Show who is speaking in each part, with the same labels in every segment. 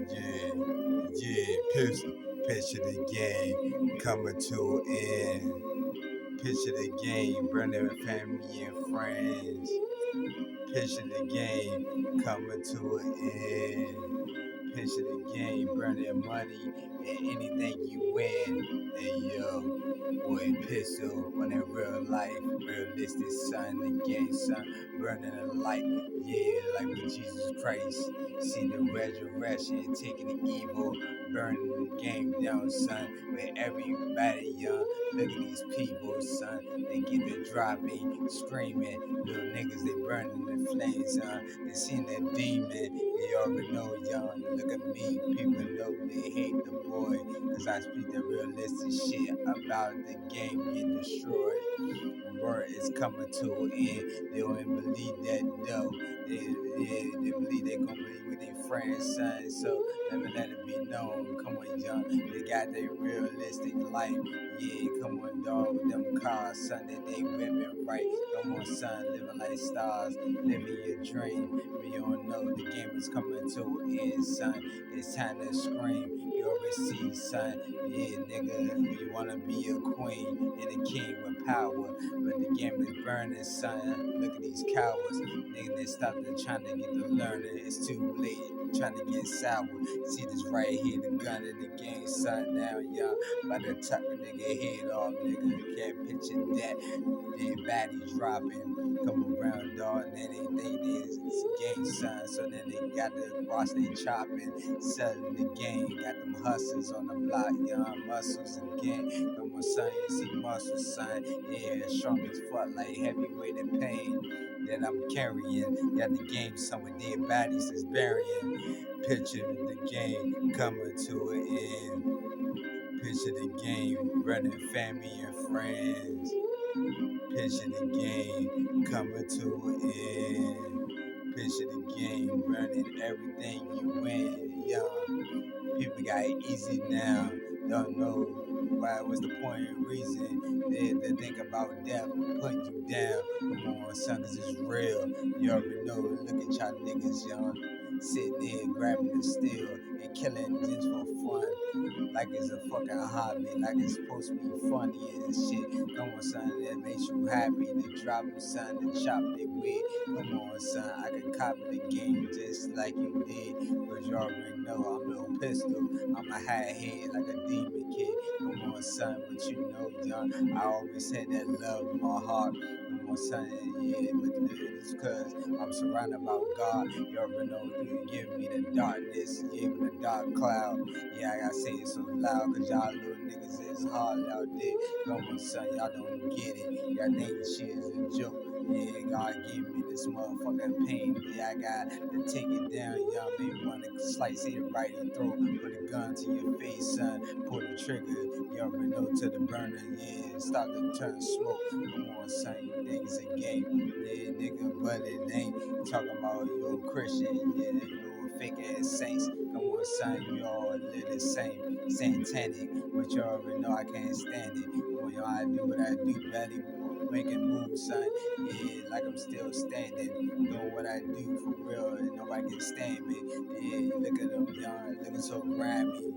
Speaker 1: Yeah, yeah, picture the game coming to an end. Picture the game burning with family and friends. Picture the game coming to an end. Picture the game burning money and anything you win. Hey yo, boy, pistol on that real life, realistic son, the game son, burning the light. Yeah, like with Jesus Christ. See the resurrection, taking the evil, burning the game down, son. With everybody young, look at these people, son. They get the dropping, screaming. Little niggas, they burning the flames, They seen that demon. They already know, young. Look at me, people know they hate the boy. Cause I speak the realistic shit about the game getting destroyed. Word is coming to an end. They don't even believe that though. They believe they gonna be with their friends, son. So let it be known. Come on, young. They got their realistic life. Yeah, come on, dog, with them cars, son. That they whipping right. Come on, son, living like stars, living your dream. But you don't know the game is coming to an end, son. It's time to scream. You already see, son. Yeah, nigga, you wanna be a queen and a king with power. But the game is burning, son. Look at these cowards. Nigga, they stopped trying to get the learning. It's too late. Trying to get sour. See this right here, the gun in the game, son. Now, young. About to tuck a nigga head off, nigga. Can't picture that. Their body dropping. Come around, dog. And then they think it's a game, son. So then they got the watch they chopping. Selling the game. Got them hustlers on the block, young. Muscles again. Come on, son. You see muscles, son. Yeah, strong as fuck, like heavyweight in pain that I'm carrying. Got the game, some of dead bodies is burying. Picture the game coming to an end. Picture the game running family and friends. Picture the game coming to an end. Picture the game running everything you win. Young people got it easy now. Don't know why. What's the point and reason they think about death, putting you down? Come on, son, 'cause it's real. You already know. Look at y'all niggas, young, sitting there grabbing the steel and killing just for fun, like it's a fucking hobby, like it's supposed to be funny and shit. Come on, son, that makes you happy to drop them, son, to chop their wig. Come on, son, I can copy the game just like you did, but you already know I'm LIL PISTOL. I'm a high head like a demon kid. Come on, son, but you know, young, I always had that love in my heart. Come on, son, yeah, but it's cause I'm surrounded by God. You already know you give me the darkness, yeah, with the dark cloud. Yeah, I gotta say it so loud, cause y'all little niggas is hard out there. Come on, son, y'all don't get it. Y'all think this shit is a joke. Yeah, God give me this motherfucking pain. Yeah, I got to take it down. Y'all may wanna slice it right in the throat. Put a gun to your face, son. Pull the trigger. You already know to the burner. Yeah, start to turn smoke. Come on, son, you think it's a game. Yeah, nigga, but it ain't. Talking about you a Christian. Yeah, you fake ass saints. Come on, son, you all live the same. Satanic. But you already know I can't stand it. Come on, y'all, I do what I do. Belly making moves, son. Yeah, like I'm still standing, doing what I do for real, and nobody can stand me. Yeah, look at them, y'all, looking so grimy.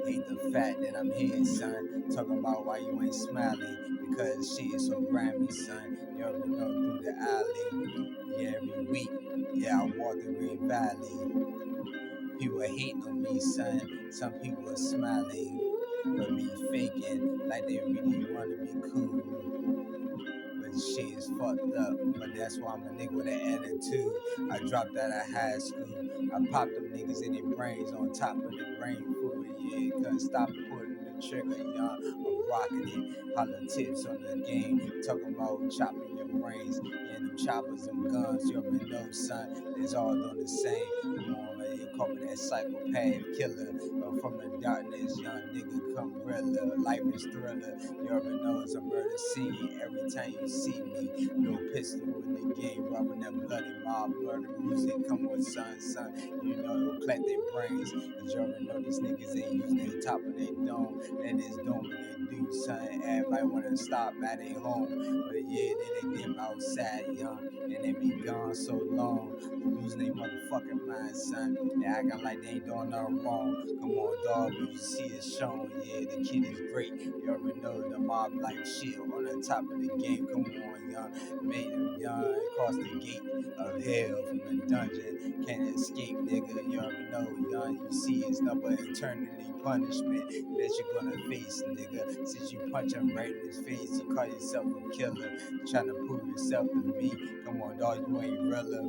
Speaker 1: Hate the fact that I'm here, son. Talking about why you ain't smiling, because shit is so grimy, son. You already know through the alley. Yeah, every week, yeah, I walk the Green Valley. People are hating on me, son. Some people are smiling, but be faking like they really wanna be cool. But shit is fucked up. But that's why I'm a nigga with an attitude. I dropped out of high school. I popped them niggas in their brains on top of the brain food. Yeah, couldn't stop pulling the trigger, y'all. I'm rocking it. Hollow tips on the game. Talking about chopping your brains. Yeah, them choppers, them guns. You already know, son. It's all doing the same. Come on, man. You call me that psychopath killer. From the darkness, young nigga come realer. Life is thriller. You already know it's a murder scene. Every time you see me, no pistol in the game, rubbing that bloody mob, murder music. Come on, son, you know it'll clap their brains. Cause you already know these niggas ain't using the top of their dome. That is dome what they do, son. Everybody wanna stop at their home, but yeah, then they dip outside, young, and they be gone so long, losing their motherfucking mind, son. They acting like they ain't doing nothing wrong. Come on, dog, but you see it shown. Yeah, the kid is great. You already know the mob life shit on the top of the game. Come on, young, made him young across the gate of hell from the dungeon. Can't escape, nigga. You already know, young. You see it's nothing but eternity punishment that you're gonna face, nigga. Since you punch him right in his face, you call yourself a killer, trying to prove yourself to me. Come on, dog, you ain't realer.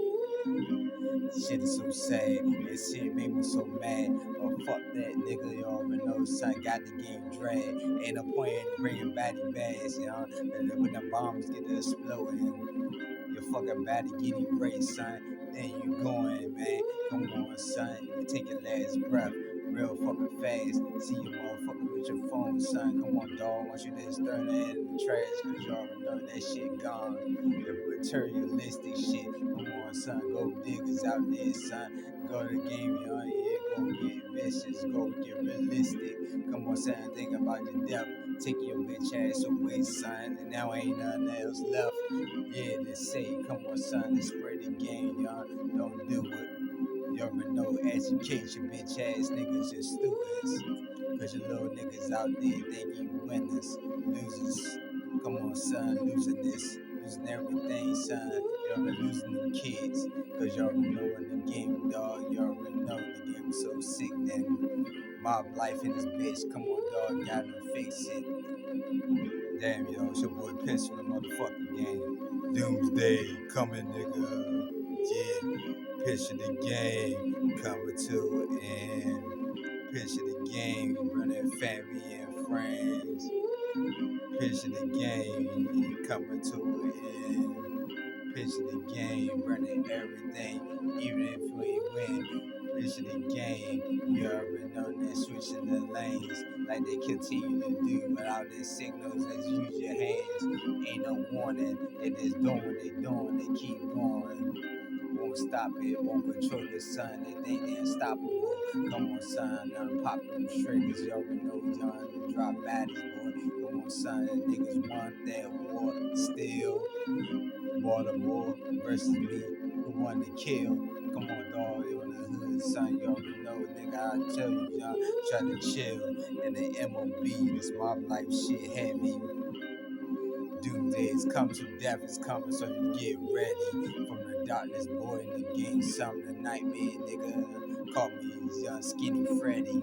Speaker 1: Shit is so sad. That shit made me so mad. Oh, fuck that nigga. You already know, son. Got the game dragged. Ain't no point in bringing baddie bags, you know. And when the bombs get to exploding, your fucking body get erased, son. Then you going, man. Come on, son. You take your last breath real fucking fast. See you motherfucker with your phone, son. Come on, dog. Once you just throw that in the trash, cause you already know that shit gone. The materialistic shit. Come on, son. Go diggers out there, son. Go to the game, y'all. Yeah, go get vicious. Go get realistic. Come on, son. Think about your death. Take your bitch ass away, son. And now ain't nothing else left. Yeah, they say, come on, son, let's spread the game, y'all. Don't do it. You already know, educate your bitch ass niggas, your students. Cause your little niggas out there think you winners, losers. Come on, son, losing this, losing everything, son. You already losing them kids. Cause you already know in the game, dog. You already know the game is so sick, then mob life in this bitch. Come on, dog, gotta fix it. Damn, yo, it's your boy Pistol, the motherfucking game. Doomsday coming, nigga. Yeah, picture the game coming to an end. Picture the game, running family and friends. Picture the game coming to an end. Picture the game, running everything, even if we win. Picture the game, you already know they're switching the lanes like they continue to do without their signals. Let's use your hands. Ain't no warning. They just doing what they doing. They keep going. Won't stop it. Won't control the sun. They think they're unstoppable. Come on, son. Now pop them triggers. You already know young. Drop baddies, boy. Come on, son. Niggas want that war still. Baltimore versus me. Who won the kill? Come on, dog. You on the hood, son. You already know, nigga. I tell you, young. Try to chill. And the MOB, this mob life shit heavy. Doomsday is coming, so death is coming, so you get ready. From the darkness, boy, in the game, some the nightmare, nigga. Call me young skinny Freddy.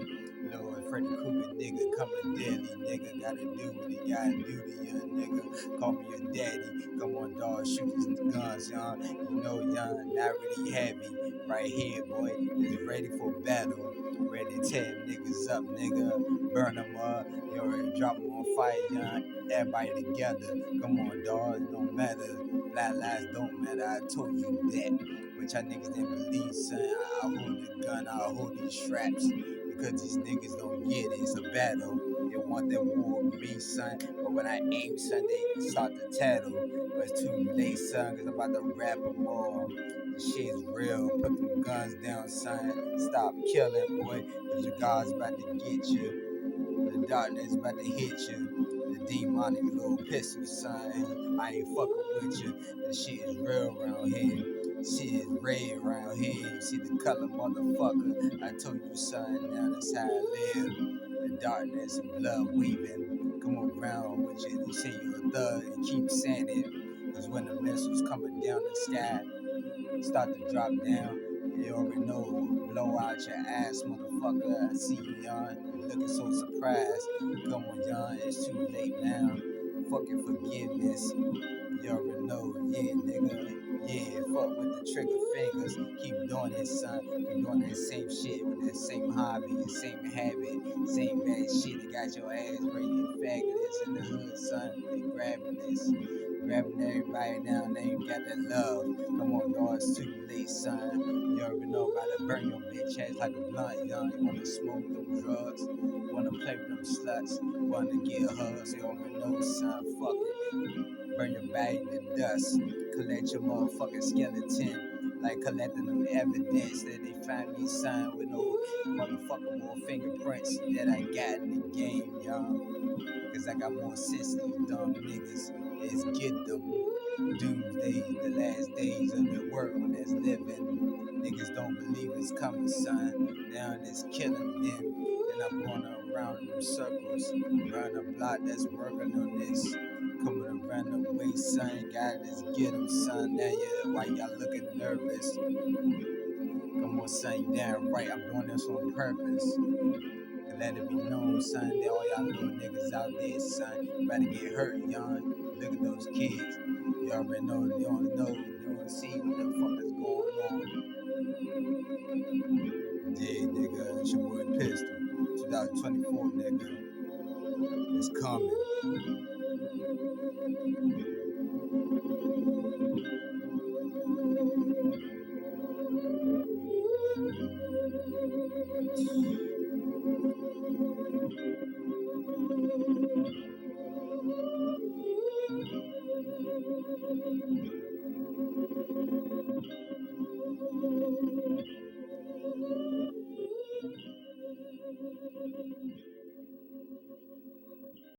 Speaker 1: Lord Freddy Krueger, nigga, coming daily, nigga. Gotta do what he gotta do to you, nigga. Call me your daddy. Come on, dog, shoot these guns, young. You know, young, not really heavy. Right here, boy, is ready for battle. Ready to tear niggas up, nigga. Burn them up. You already drop them on fire, young. Everybody together. Come on, dog. It don't matter. Black lives don't matter. I told you that. But y'all niggas didn't believe, son. I hold the gun. I hold these straps. Because these niggas don't get it. It's a battle. They want that war with me, son. But when I aim, son, they start to tattle. But it's too late, son. Because I'm about to wrap them all. This shit's real. Put them guns down, son. Stop killing, boy. Because your God's about to get you. The darkness about to hit you. The demonic little pistol, son. I ain't fucking with you. This shit is real around here. Shit is red around here. You see the color, motherfucker. I told you, son. Now that's how I live. The darkness and blood weaving. Come around with you. You say you're a thug and keep saying it. Cause when the missiles coming down the sky, start to drop down. You already know, blow out your ass, motherfucker. I see you, young. You looking so surprised. Come on, young. It's too late now. Fucking forgiveness. You already know, yeah, nigga. Yeah, fuck with the trigger fingers. Keep doing it, son. Keep doing that same shit with that same hobby, the same habit, same bad shit. They got your ass rated faggots in the hood, son. They grabbing this. Grabbing everybody down, they ain't got that love. Come on, dog, it's too late, son. You already know about to burn your bitch ass like a blunt, young. You wanna smoke them drugs, you wanna play with them sluts, you wanna get hugs, you already know, son. Fuck it. Burn your body to dust. Collect your motherfucking skeleton. like collecting them evidence that they find me signed with no motherfucking more fingerprints that I got in the game, y'all. Cause I got more sense than these dumb niggas. Is get them doomsday, the last days of the world that's living. Niggas don't believe it's coming, son. Now it's killing them. And I'm going around in circles, around the block that's working on this. Coming around the way, son. God, let's get them, son. Now, yeah, why y'all looking nervous? Come on, son, you damn right. I'm doing this on purpose. To let it be known, son, that all y'all little niggas out there, son, about to get hurt, young. Look at those kids. You already know, they don't know, they don't see what the fuck is going on. Yeah, nigga, it's your boy Pistol. 2024, nigga. It's coming.